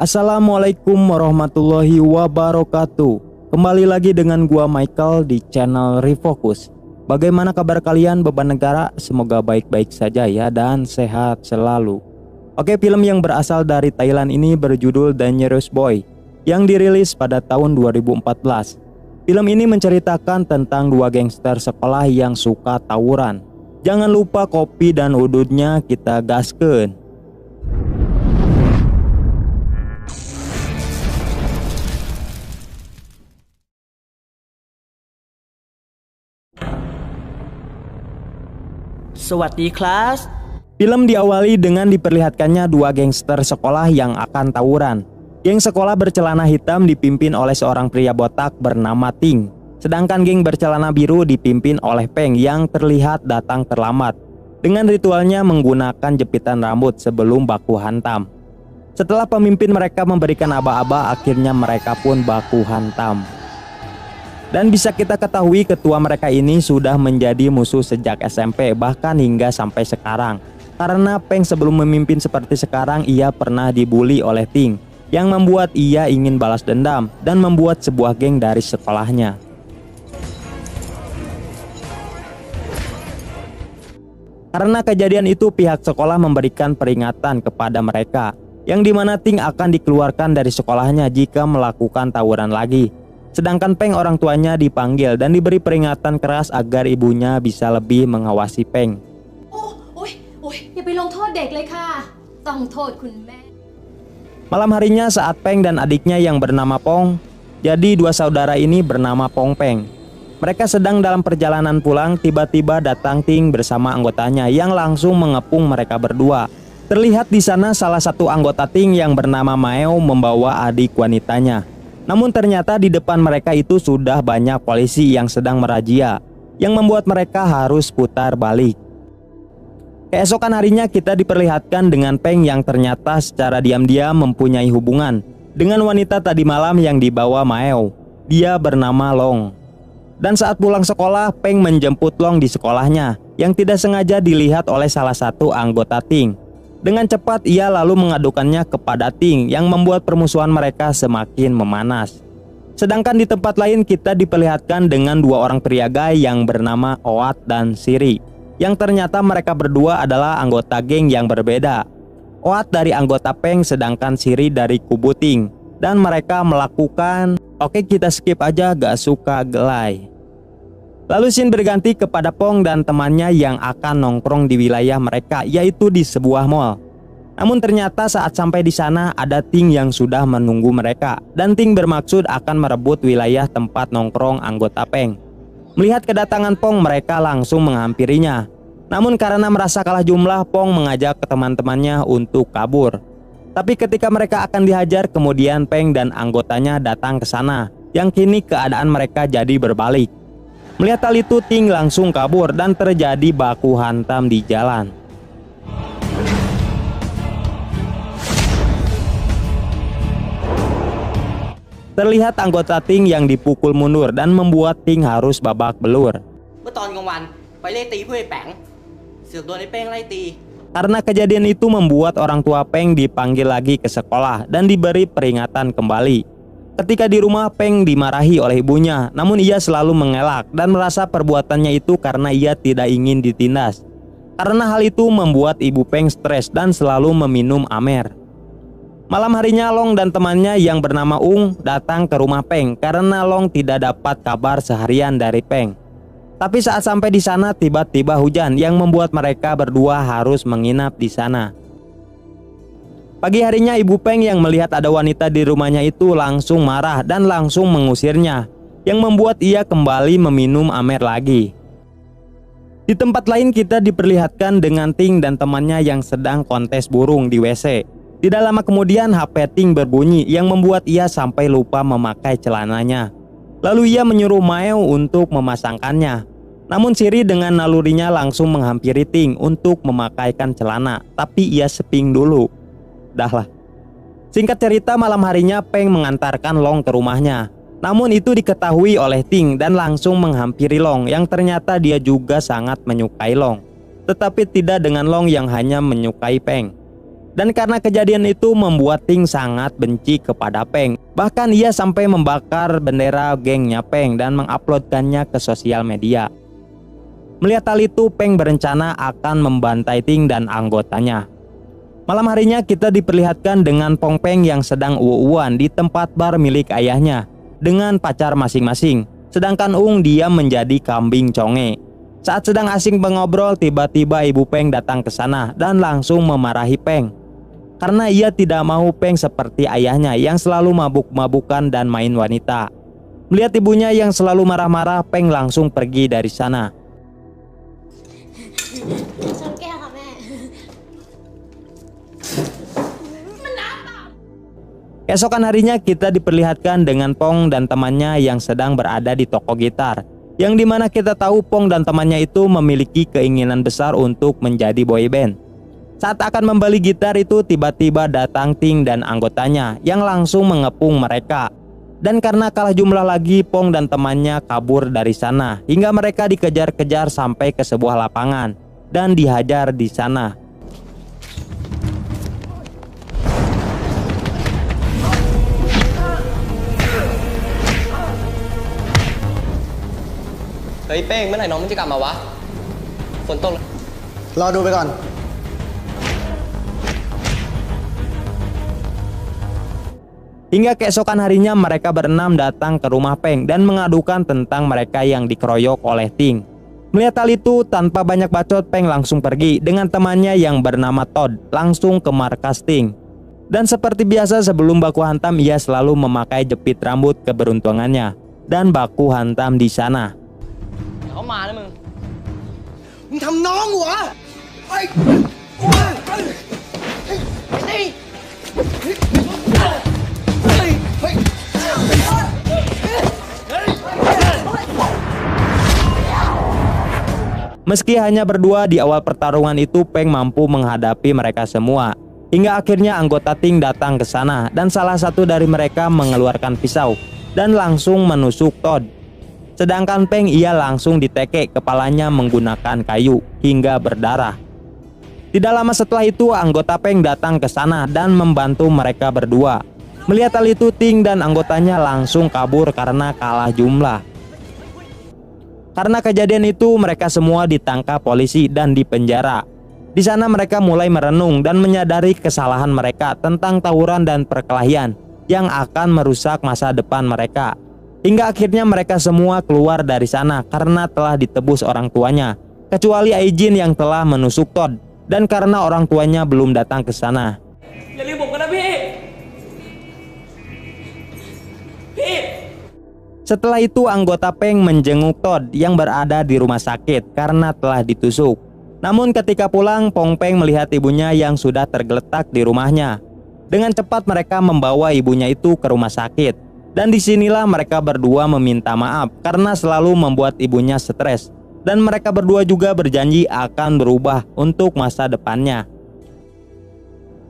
Assalamualaikum warahmatullahi wabarakatuh. Kembali lagi dengan gua Michael di channel Refocus. Bagaimana kabar kalian beban negara? Semoga baik-baik saja ya dan sehat selalu. Oke, film yang berasal dari Thailand ini berjudul Dangerous Boy yang dirilis pada tahun 2014. Film ini menceritakan tentang dua gangster sekolah yang suka tawuran. Jangan lupa kopi dan udutnya kita gaskeun. Sawasdee kelas. Film diawali dengan diperlihatkannya dua gangster sekolah yang akan tawuran. Geng sekolah bercelana hitam dipimpin oleh seorang pria botak bernama Ting. Sedangkan geng bercelana biru dipimpin oleh Peng yang terlihat datang terlambat. Dengan ritualnya menggunakan jepitan rambut sebelum baku hantam. Setelah pemimpin mereka memberikan aba-aba, akhirnya mereka pun baku hantam. Dan bisa kita ketahui ketua mereka ini sudah menjadi musuh sejak SMP bahkan hingga sampai sekarang. Karena Peng sebelum memimpin seperti sekarang ia pernah dibully oleh Ting yang membuat ia ingin balas dendam dan membuat sebuah geng dari sekolahnya. Karena kejadian itu pihak sekolah memberikan peringatan kepada mereka yang dimana Ting akan dikeluarkan dari sekolahnya jika melakukan tawuran lagi. Sedangkan Peng orang tuanya dipanggil dan diberi peringatan keras agar ibunya bisa lebih mengawasi Peng. Malam harinya saat Peng dan adiknya yang bernama Pong, jadi dua saudara ini bernama Pong Peng. Mereka sedang dalam perjalanan pulang, tiba-tiba datang Ting bersama anggotanya yang langsung mengepung mereka berdua. Terlihat di sana salah satu anggota Ting yang bernama Maeo membawa adik wanitanya. Namun ternyata di depan mereka itu sudah banyak polisi yang sedang merazia, yang membuat mereka harus putar balik. Keesokan harinya kita diperlihatkan dengan Peng yang ternyata secara diam-diam mempunyai hubungan dengan wanita tadi malam yang dibawa Maeo. Dia bernama Long. Dan saat pulang sekolah, Peng menjemput Long di sekolahnya, yang tidak sengaja dilihat oleh salah satu anggota Ting. Dengan cepat ia lalu mengadukannya kepada Ting yang membuat permusuhan mereka semakin memanas. Sedangkan di tempat lain kita diperlihatkan dengan dua orang priaga yang bernama Oat dan Siri, yang ternyata mereka berdua adalah anggota geng yang berbeda. Oat dari anggota Peng sedangkan Siri dari kubu Ting. Dan mereka melakukan, oke kita skip aja gak suka gelai. Lalu scene berganti kepada Pong dan temannya yang akan nongkrong di wilayah mereka, yaitu di sebuah mall. Namun ternyata saat sampai di sana ada Ting yang sudah menunggu mereka, dan Ting bermaksud akan merebut wilayah tempat nongkrong anggota Peng. Melihat kedatangan Pong, mereka langsung menghampirinya. Namun karena merasa kalah jumlah, Pong mengajak ke teman-temannya untuk kabur. Tapi ketika mereka akan dihajar, kemudian Peng dan anggotanya datang ke sana, yang kini keadaan mereka jadi berbalik. Melihat hal itu, Ting langsung kabur dan terjadi baku hantam di jalan. Terlihat anggota Ting yang dipukul mundur dan membuat Ting harus babak belur. Karena kejadian itu membuat orang tua Peng dipanggil lagi ke sekolah dan diberi peringatan kembali. Ketika di rumah, Peng dimarahi oleh ibunya, namun ia selalu mengelak dan merasa perbuatannya itu karena ia tidak ingin ditindas. Karena hal itu membuat ibu Peng stres dan selalu meminum amer. Malam harinya Long dan temannya yang bernama Ung datang ke rumah Peng karena Long tidak dapat kabar seharian dari Peng. Tapi saat sampai di sana tiba-tiba hujan yang membuat mereka berdua harus menginap di sana. Pagi harinya ibu Peng yang melihat ada wanita di rumahnya itu langsung marah dan langsung mengusirnya, yang membuat ia kembali meminum amer lagi. Di tempat lain kita diperlihatkan dengan Ting dan temannya yang sedang kontes burung di WC. Tidak lama kemudian HP Ting berbunyi yang membuat ia sampai lupa memakai celananya. Lalu ia menyuruh Maeo untuk memasangkannya. Namun Siri dengan nalurinya langsung menghampiri Ting untuk memakaikan celana, tapi ia seping dulu. Dahlah. Singkat cerita, malam harinya Peng mengantarkan Long ke rumahnya. Namun itu diketahui oleh Ting dan langsung menghampiri Long yang ternyata dia juga sangat menyukai Long. Tetapi tidak dengan Long yang hanya menyukai Peng. Dan karena kejadian itu membuat Ting sangat benci kepada Peng. Bahkan ia sampai membakar bendera gengnya Peng dan menguploadkannya ke sosial media. Melihat hal itu, Peng berencana akan membantai Ting dan anggotanya. Malam harinya kita diperlihatkan dengan Pong Peng yang sedang uwu-uwan di tempat bar milik ayahnya dengan pacar masing-masing. Sedangkan Ung diam menjadi kambing conge. Saat sedang asing mengobrol, tiba-tiba Ibu Peng datang ke sana dan langsung memarahi Peng. Karena ia tidak mau Peng seperti ayahnya yang selalu mabuk-mabukan dan main wanita. Melihat ibunya yang selalu marah-marah, Peng langsung pergi dari sana. Keesokan harinya kita diperlihatkan dengan Pong dan temannya yang sedang berada di toko gitar. Yang dimana kita tahu Pong dan temannya itu memiliki keinginan besar untuk menjadi boyband. Saat akan membeli gitar itu tiba-tiba datang Ting dan anggotanya yang langsung mengepung mereka. Dan karena kalah jumlah lagi, Pong dan temannya kabur dari sana hingga mereka dikejar-kejar sampai ke sebuah lapangan dan dihajar di sana. Hei Peng, เมื่อไหร่น้องมึงจะกลับมาวะฝนตก รอดูไปก่อน Hingga keesokan harinya mereka berenam datang ke rumah Peng dan mengadukan tentang mereka yang dikeroyok oleh Ting. Melihat hal itu, tanpa banyak bacot, Peng langsung pergi dengan temannya yang bernama Todd langsung ke markas Ting. Dan seperti biasa sebelum baku hantam, ia selalu memakai jepit rambut keberuntungannya dan baku hantam di sana. เขามานะมึง มึงทำน้องหัวไอ้ Meski hanya berdua di awal pertarungan itu, Peng mampu menghadapi mereka semua. Hingga akhirnya anggota Ting datang ke sana dan salah satu dari mereka mengeluarkan pisau dan langsung menusuk Todd. Sedangkan Peng ia langsung ditekek kepalanya menggunakan kayu hingga berdarah. Tidak lama setelah itu anggota Peng datang ke sana dan membantu mereka berdua. Melihat hal itu, Ting dan anggotanya langsung kabur karena kalah jumlah. Karena kejadian itu mereka semua ditangkap polisi dan dipenjara. Di sana mereka mulai merenung dan menyadari kesalahan mereka tentang tawuran dan perkelahian yang akan merusak masa depan mereka. Hingga akhirnya mereka semua keluar dari sana karena telah ditebus orang tuanya, kecuali Aijin yang telah menusuk Todd dan karena orang tuanya belum datang ke sana. Setelah itu anggota Peng menjenguk Todd yang berada di rumah sakit karena telah ditusuk. Namun ketika pulang, Pong Peng melihat ibunya yang sudah tergeletak di rumahnya. Dengan cepat mereka membawa ibunya itu ke rumah sakit. Dan disinilah mereka berdua meminta maaf karena selalu membuat ibunya stres. Dan mereka berdua juga berjanji akan berubah untuk masa depannya.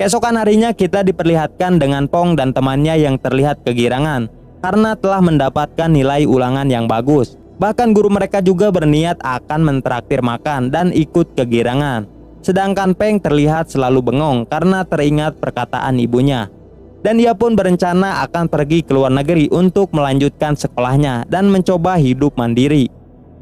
Keesokan harinya kita diperlihatkan dengan Pong dan temannya yang terlihat kegirangan karena telah mendapatkan nilai ulangan yang bagus. Bahkan guru mereka juga berniat akan mentraktir makan dan ikut kegirangan. Sedangkan Peng terlihat selalu bengong karena teringat perkataan ibunya. Dan ia pun berencana akan pergi ke luar negeri untuk melanjutkan sekolahnya dan mencoba hidup mandiri.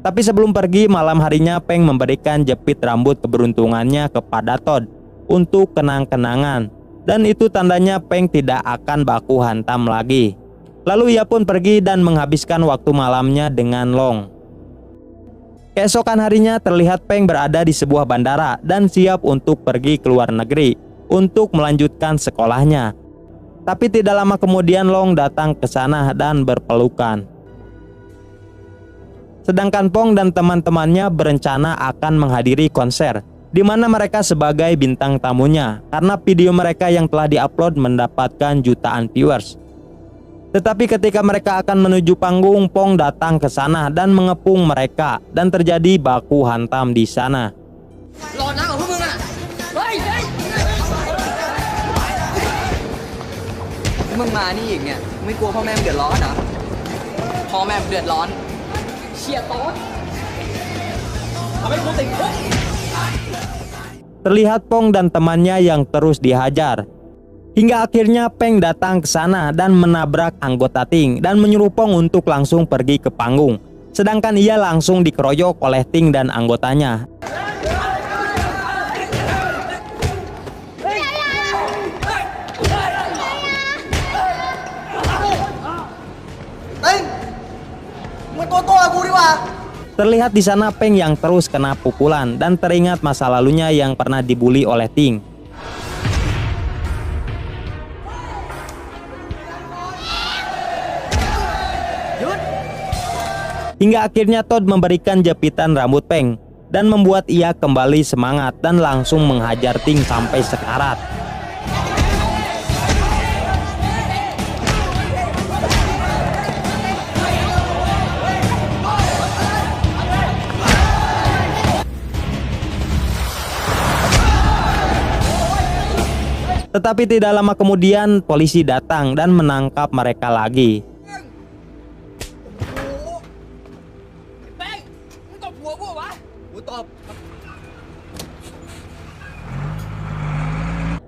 Tapi sebelum pergi, malam harinya Peng memberikan jepit rambut keberuntungannya kepada Todd untuk kenang-kenangan. Dan itu tandanya Peng tidak akan baku hantam lagi. Lalu ia pun pergi dan menghabiskan waktu malamnya dengan Long. Keesokan harinya terlihat Peng berada di sebuah bandara dan siap untuk pergi ke luar negeri untuk melanjutkan sekolahnya. Tapi tidak lama kemudian Long datang ke sana dan berpelukan. Sedangkan Pong dan teman-temannya berencana akan menghadiri konser di mana mereka sebagai bintang tamunya karena video mereka yang telah diupload mendapatkan jutaan viewers. Tetapi ketika mereka akan menuju panggung, Pong datang ke sana dan mengepung mereka dan terjadi baku hantam di sana. Terlihat Pong dan temannya yang terus dihajar. Hingga akhirnya Peng datang ke sana dan menabrak anggota Ting dan menyuruh Pong untuk langsung pergi ke panggung. Sedangkan ia langsung dikeroyok oleh Ting dan anggotanya. Ting, ngetutu aku di wah. Terlihat di sana Peng yang terus kena pukulan dan teringat masa lalunya yang pernah dibully oleh Ting. Hingga akhirnya Todd memberikan jepitan rambut Peng dan membuat ia kembali semangat dan langsung menghajar Ting sampai sekarat. Tetapi tidak lama kemudian polisi datang dan menangkap mereka lagi.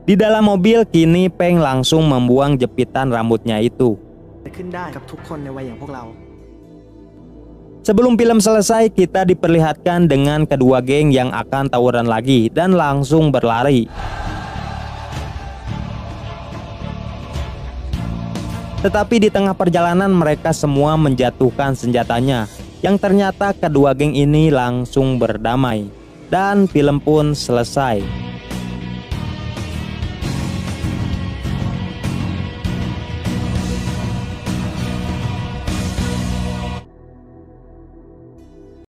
Di dalam mobil kini Peng langsung membuang jepitan rambutnya itu. Sebelum film selesai, kita diperlihatkan dengan kedua geng yang akan tawuran lagi dan langsung berlari. Tetapi di tengah perjalanan mereka semua menjatuhkan senjatanya, yang ternyata kedua geng ini langsung berdamai. Dan film pun selesai.